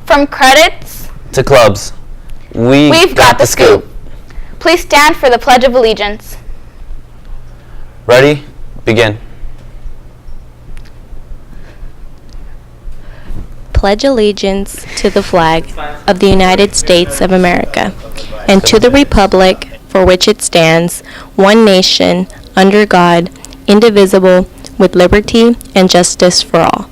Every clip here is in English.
From credits to clubs, we've got the scoop. Please stand for the Pledge of Allegiance. Ready? Begin. Pledge allegiance to the flag of the United States of America and to the republic for which it stands, one nation, under God, indivisible, with liberty and justice for all.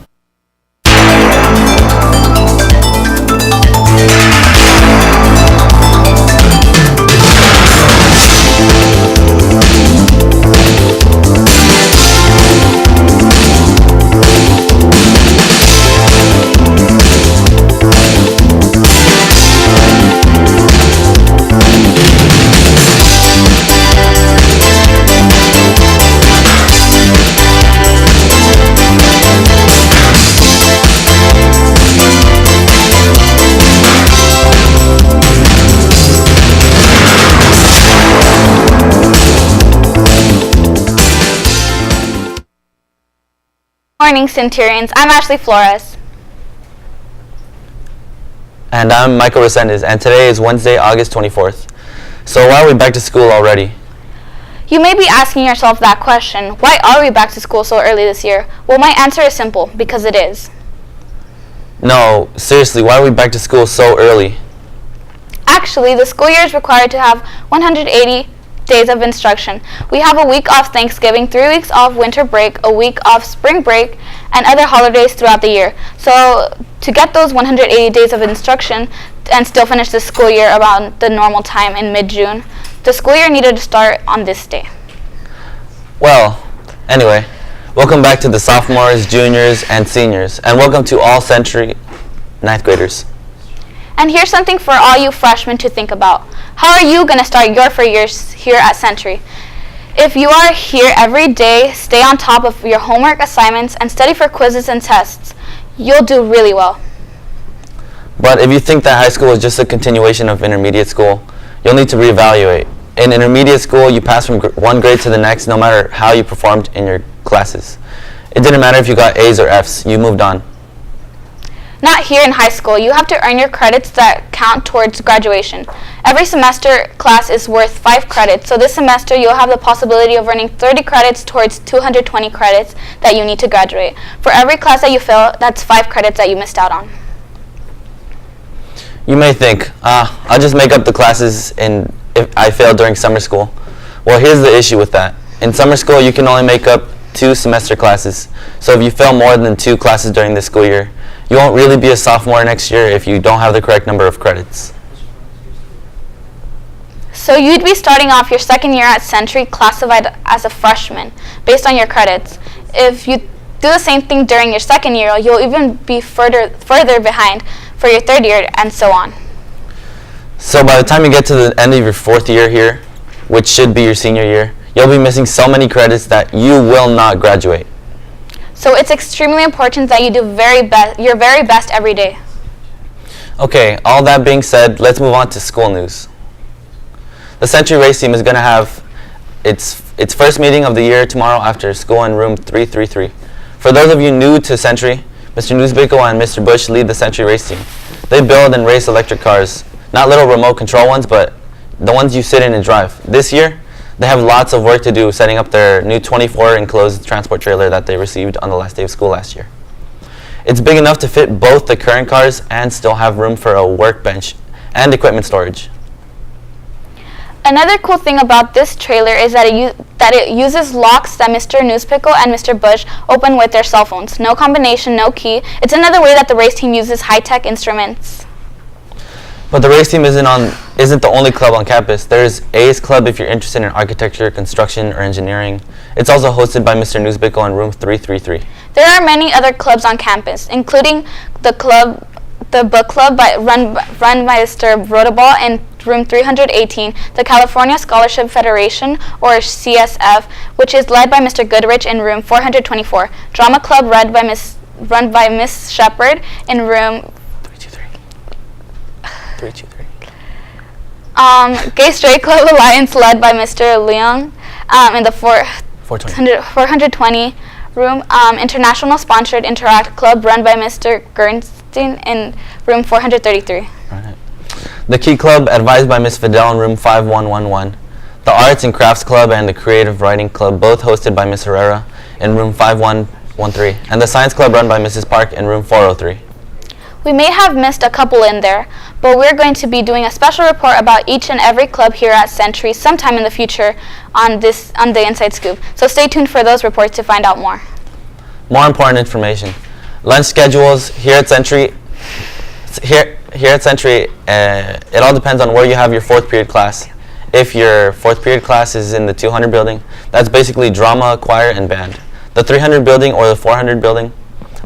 Good morning, Centurions. I'm Ashely Flores. And I'm Michael Resendiz, and today is Wednesday, August 24th. So why are we back to school already? You may be asking yourself that question. Why are we back to school so early this year? Well, my answer is simple, because it is. No, seriously, why are we back to school so early? Actually, the school year is required to have 180 days of instruction. We have a week off Thanksgiving, 3 weeks off winter break, a week off spring break, and other holidays throughout the year. So to get those 180 days of instruction and still finish the school year around the normal time in mid-June, the school year needed to start on this day. Well, anyway, welcome back to the sophomores, juniors, and seniors, and welcome to all Century 9th graders. And here's something for all you freshmen to think about. How are you going to start your 4 years here at Century? If you are here every day, stay on top of your homework assignments, and study for quizzes and tests, you'll do really well. But if you think that high school is just a continuation of intermediate school, you'll need to reevaluate. In intermediate school, you pass from one grade to the next no matter how you performed in your classes. It didn't matter if you got A's or F's, you moved on. Not here in high school. You have to earn your credits that count towards graduation. Every semester class is worth 5 credits, so this semester you'll have the possibility of earning 30 credits towards 220 credits that you need to graduate. For every class that you fail, that's 5 credits that you missed out on. You may think, I'll just make up the classes if I fail during summer school. Well, here's the issue with that. In summer school, you can only make up 2 semester classes. So if you fail more than 2 classes during the school year, you won't really be a sophomore next year if you don't have the correct number of credits. So you'd be starting off your second year at Century classified as a freshman based on your credits. If you do the same thing during your second year, you'll even be further behind for your third year, and so on. So by the time you get to the end of your 4th year here, which should be your senior year, you'll be missing so many credits that you will not graduate. So it's extremely important that you do your very best every day. Okay, all that being said, let's move on to school news. The Century Race Team is going to have its first meeting of the year tomorrow after school in room 333. For those of you new to Century, Mr. Newsbickle and Mr. Bush lead the Century Race Team. They build and race electric cars, not little remote control ones, but the ones you sit in and drive. This year, they have lots of work to do setting up their new 24 enclosed transport trailer that they received on the last day of school last year. It's big enough to fit both the current cars and still have room for a workbench and equipment storage. Another cool thing about this trailer is that it uses locks that Mr. Newsbickle and Mr. Bush open with their cell phones. No combination, no key. It's another way that the race team uses high-tech instruments. But the race team isn't the only club on campus. There's A's Club if you're interested in architecture, construction, or engineering. It's also hosted by Mr. Newsbickle in room 333. There are many other clubs on campus, including the book club run by Mr. Rodaball in room 318, the California Scholarship Federation, or CSF, which is led by Mr. Goodrich in room 424, drama club run by Miss Shepard in room 323. Gay Straight Club Alliance led by Mr. Leung in the 420 room. International Sponsored Interact Club run by Mr. in room 433. Alright. The Key Club, advised by Ms. Fidel in room 5111. The Arts and Crafts Club and the Creative Writing Club, both hosted by Ms. Herrera in room 5113. And the Science Club run by Mrs. Park in room 403. We may have missed a couple in there, but we're going to be doing a special report about each and every club here at Century sometime in the future on the Inside Scoop. So stay tuned for those reports to find out more. More important information. Lunch schedules here at Century. Here at Century, it all depends on where you have your fourth period class. If your fourth period class is in the 200 building, that's basically drama, choir, and band. The 300 building or the 400 building,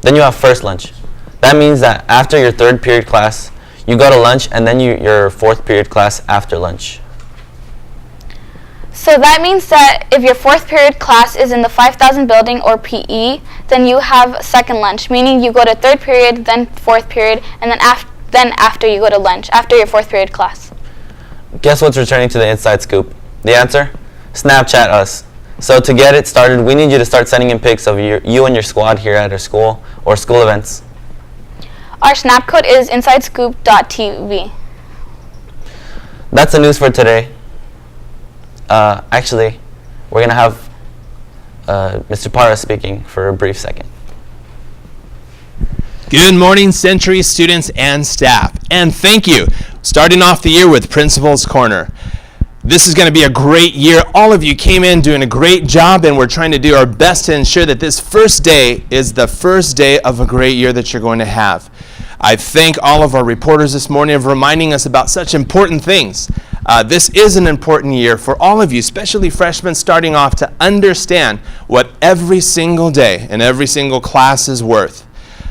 then you have first lunch. That means that after your third period class, you go to lunch, and then your fourth period class after lunch. So that means that if your fourth period class is in the 5000 building or PE, then you have second lunch, meaning you go to third period, then fourth period, and then after you go to lunch, after your fourth period class. Guess what's returning to the Inside Scoop? The answer? Snapchat us. So to get it started, we need you to start sending in pics of you and your squad here at our school or school events. Our snap code is insidescoop.tv. That's the news for today. Actually, we're going to have Mr. Parra speaking for a brief second. Good morning, Century students and staff, and thank you. Starting off the year with Principal's Corner. This is going to be a great year. All of you came in doing a great job, and we're trying to do our best to ensure that this first day is the first day of a great year that you're going to have. I thank all of our reporters this morning for reminding us about such important things. This is an important year for all of you, especially freshmen starting off, to understand what every single day and every single class is worth.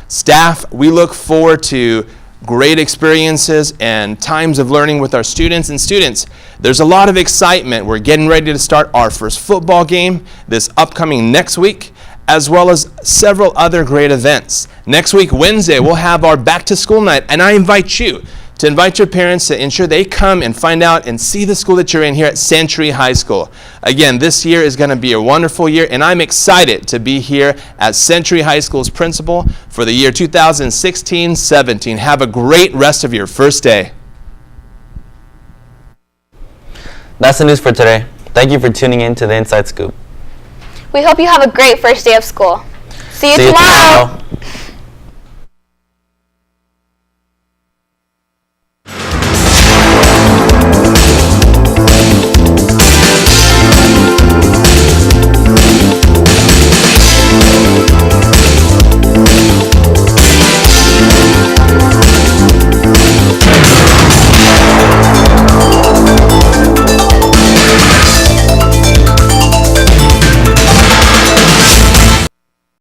Staff, we look forward to great experiences and times of learning with our students. And students, there's a lot of excitement. We're getting ready to start our first football game this upcoming next week, as well as several other great events. Next week, Wednesday, we'll have our back to school night, and I invite you to invite your parents to ensure they come and find out and see the school that you're in here at Century High School. Again, this year is going to be a wonderful year, and I'm excited to be here as Century High School's principal for the year 2016-17. Have a great rest of your first day. That's the news for today. Thank you for tuning in to the Inside Scoop. We hope you have a great first day of school. See you tomorrow.